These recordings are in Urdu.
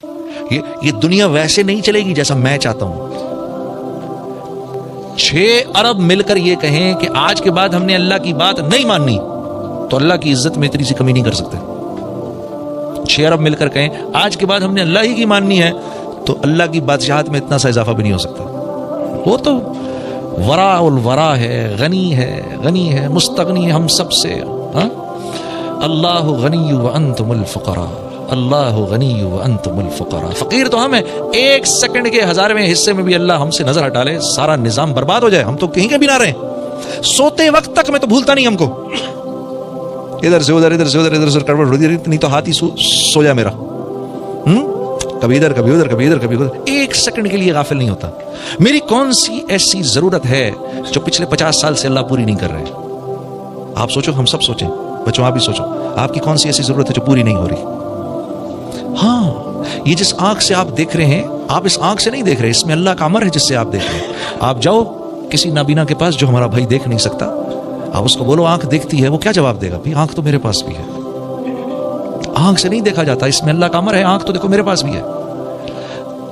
یہ دنیا ویسے نہیں چلے گی جیسا میں چاہتا ہوں. 6 ارب مل کر یہ کہیں کہ آج کے بعد ہم نے اللہ کی بات نہیں ماننی تو اللہ کی عزت میں اتنی سی کمی نہیں کر سکتے. 6 ارب مل کر کہیں آج کے بعد ہم نے اللہ ہی کی ماننی ہے تو اللہ کی بادشاہت میں اتنا سا اضافہ بھی نہیں ہو سکتا. وہ تو ورا الورا ہے، غنی ہے، مستغنی ہے ہم سب سے. اللہ غنی وانتم الفقراء، اللہ غنی وانتم الفقراء. فقیر تو ہم ہیں. 1 سیکنڈ کے 1000ویں حصے میں بھی اللہ ہم سے نظر ہٹا لے، سارا نظام برباد ہو جائے، ہم تو کہیں کے بھی نہ رہیں. سوتے وقت تک میں تو بھولتا نہیں ہم کو، ادھر سے ادھر، ادھر سے ادھر، ادھر سے کروٹ ہو رہی نہیں تو ہاتھ ہی سو جائے میرا. کبھی ادھر کبھی ادھر، کبھی ادھر کبھی ادھر. 1 سیکنڈ کے لیے غافل نہیں ہوتا. میری کون سی ایسی ضرورت ہے جو پچھلے 50 سال سے اللہ پوری نہیں کر رہے؟ آپ سوچو، ہم سب سوچیں. بچوں آپ بھی سوچو، آپ کی کون سی ایسی ضرورت ہے جو پوری نہیں ہو رہی؟ ہاں، یہ جس آنکھ سے آپ دیکھ رہے ہیں، آپ اس آنکھ سے نہیں دیکھ رہے، اس میں اللہ کا امر ہے جس سے آپ دیکھ رہے ہیں. آپ جاؤ کسی نابینا کے پاس جو ہمارا بھائی دیکھ نہیں سکتا، آپ اس کو بولو آنکھ دیکھتی ہے، وہ کیا جواب دے گا؟ بھی آنکھ تو میرے پاس بھی ہے. آنکھ سے نہیں دیکھا جاتا، اس میں اللہ کا امر ہے، آنکھ تو دیکھو میرے پاس بھی ہے.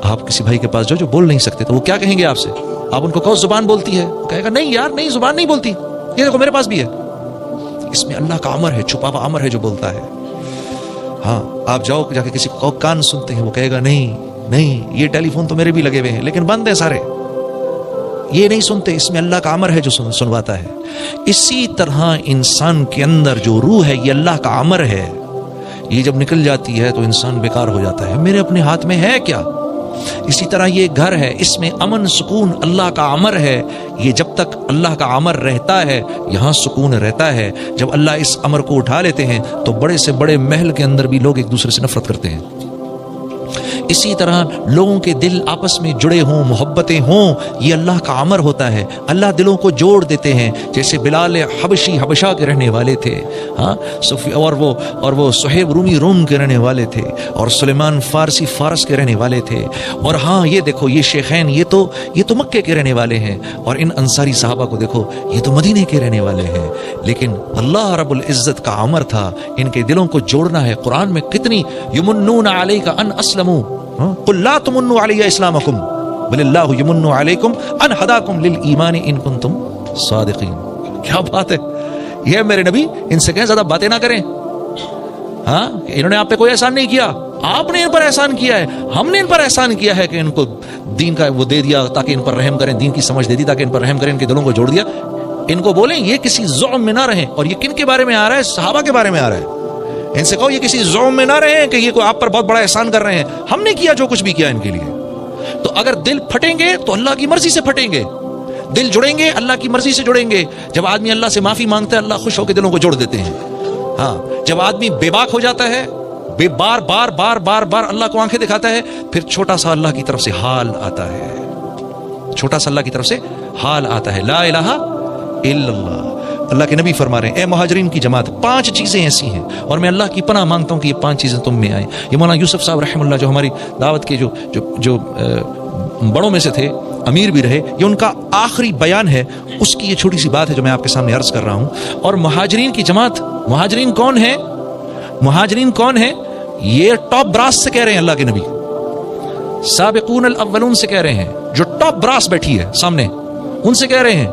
آپ کسی بھائی کے پاس جو بول نہیں سکتے تو وہ کیا کہیں گے آپ سے؟ آپ ان کو کہو زبان بولتی ہے، وہ کہے گا نہیں یار نہیں، زبان نہیں بولتی، یہ دیکھو میرے پاس بھی ہے. اس میں اللہ کا امر ہے، چھپا ہوا امر ہے جو بولتا ہے. ہاں، آپ جاؤ جا کے کسی کو کان سنتے ہیں، وہ کہے گا نہیں یہ ٹیلی فون تو میرے بھی لگے ہوئے ہیں لیکن بند ہیں سارے، یہ نہیں سنتے. اس میں اللہ کا امر ہے جو سنواتا ہے. اسی طرح انسان کے اندر جو روح ہے، یہ اللہ کا امر ہے. یہ جب نکل جاتی ہے تو انسان بیکار ہو جاتا ہے. میرے اپنے ہاتھ میں ہے کیا؟ اسی طرح یہ گھر ہے، اس میں امن سکون اللہ کا امر ہے. یہ جب تک اللہ کا امر رہتا ہے یہاں سکون رہتا ہے. جب اللہ اس امر کو اٹھا لیتے ہیں تو بڑے سے بڑے محل کے اندر بھی لوگ ایک دوسرے سے نفرت کرتے ہیں. اسی طرح لوگوں کے دل آپس میں جڑے ہوں، محبتیں ہوں، یہ اللہ کا امر ہوتا ہے. اللہ دلوں کو جوڑ دیتے ہیں. جیسے بلال حبشی حبشہ کے رہنے والے تھے، ہاں، اور وہ صہیب رومی روم کے رہنے والے تھے، اور سلیمان فارسی فارس کے رہنے والے تھے. اور ہاں یہ دیکھو یہ شیخین یہ تو مکے کے رہنے والے ہیں، اور ان انصاری صحابہ کو دیکھو یہ تو مدینے کے رہنے والے ہیں. لیکن اللہ رب العزت کا امر تھا ان کے دلوں کو جوڑنا ہے. قرآن میں کتنی یمنون علیک ان اسلموا قل لا تمنوا علی اسلامکم بل اللہ یمن علیکم ان ہداکم للایمان ان کنتم صادقین. کیا بات ہے! یہ میرے نبی ان سے کہیں زیادہ باتیں نہ کریں. ہاں، انہوں نے آپ پہ کوئی احسان نہیں کیا، آپ نے ان پر احسان کیا ہے. ہم نے ان پر احسان کیا ہے کہ ان کو دین کا وہ دے دیا تاکہ ان پر رحم کریں، دین کی سمجھ دے دی تاکہ ان پر رحم کریں، ان کے دلوں کو جوڑ دیا. ان کو بولیں یہ کسی ظلم میں نہ رہیں. اور یہ کن کے بارے میں آ رہا ہے؟ صحابہ کے بارے میں آ رہا ہے. ان سے کہو یہ کسی ظلم میں نہ رہیں کہ یہ کوئی آپ پر بہت بڑا احسان کر رہے ہیں. ہم نے کیا جو کچھ بھی کیا ان کے لیے. تو اگر دل پھٹیں گے تو اللہ کی مرضی سے پھٹیں گے، دل جڑیں گے اللہ کی مرضی سے جڑیں گے. جب آدمی اللہ سے معافی مانگتا ہے اللہ خوش ہو کے دلوں کو جوڑ دیتے ہیں. ہاں، جب آدمی بے باک ہو جاتا ہے، بار بار بار بار بار اللہ کو آنکھیں دکھاتا ہے، پھر چھوٹا سا اللہ کی طرف سے حال آتا ہے، چھوٹا سا اللہ کی طرف سے حال آتا ہے. لا الہ الا اللہ. اللہ کے نبی فرما رہے ہیں اے مہاجرین کی جماعت 5 چیزیں ایسی ہیں اور میں اللہ کی پناہ مانگتا ہوں کہ یہ 5 چیزیں تم میں آئیں. یہ مولانا یوسف صاحب رحم اللہ جو ہماری دعوت کے جو بڑوں میں سے تھے، امیر بھی رہے، یہ ان کا آخری بیان ہے. اس کی یہ چھوٹی سی بات ہے جو میں آپ کے سامنے عرض کر رہا ہوں. اور مہاجرین کی جماعت، مہاجرین کون ہیں؟ مہاجرین کون ہیں؟ یہ ٹاپ براس سے کہہ رہے ہیں اللہ کے نبی، سابقون الاولون سے کہہ رہے ہیں. جو ٹاپ براس بیٹھی ہے سامنے ان سے کہہ رہے ہیں،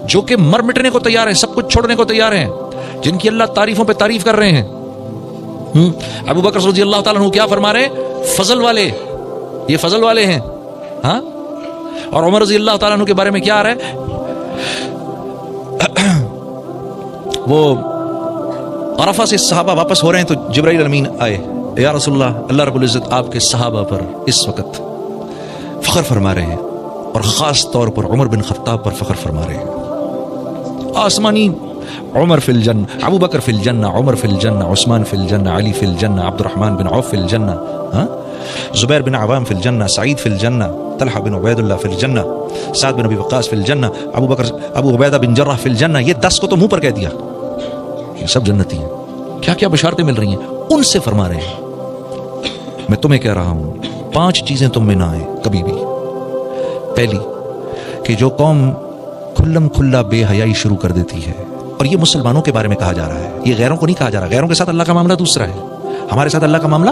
جو کہ مر مٹنے کو تیار ہیں، سب کچھ چھوڑنے کو تیار ہیں، جن کی اللہ تعریفوں پہ تعریف کر رہے ہیں. ابو بکر رضی اللہ تعالیٰ عنہ کیا فرما رہے ہیں؟ فضل والے، یہ فضل والے ہیں. ہاں، اور عمر رضی اللہ تعالیٰ عنہ کے بارے میں کیا آ رہا ہے؟ وہ عرفہ سے صحابہ واپس ہو رہے ہیں تو جبرائیل امین آئے، یا رسول اللہ، اللہ رب العزت آپ کے صحابہ پر اس وقت فخر فرما رہے ہیں، اور خاص طور پر عمر بن خطاب پر فخر فرما رہے ہیں. آسمانی عمر فی الجنہ، ابو بکر فی الجنہ، عمر فی الجنہ، عثمان فی الجنہ، علی فی الجنہ، عبد الرحمن بن عوف فی الجنہ، زبیر بن عوام فی الجنہ، سعید فی الجنہ، طلحہ بن عبید اللہ فی الجنہ، سعد بن ابی وقاص فی الجنہ، ابو عبیدہ بن جرح فی الجنہ. یہ 10 کو تو منہ پر کہہ دیا، یہ سب جنتی ہیں. کیا کیا بشارتیں مل رہی ہیں ان سے فرما رہے ہیں. میں تمہیں کہہ رہا ہوں 5 چیزیں تم میں نہ آئیں کبھی بھی. پہلی کہ جو قوم کھلم کھلا بے حیائی شروع کر دیتی ہے، اور یہ مسلمانوں کے بارے میں کہا جا رہا ہے، یہ غیروں کو نہیں کہا جا رہا. غیروں کے ساتھ اللہ کا معاملہ دوسرا ہے، ہمارے ساتھ اللہ کا معاملہ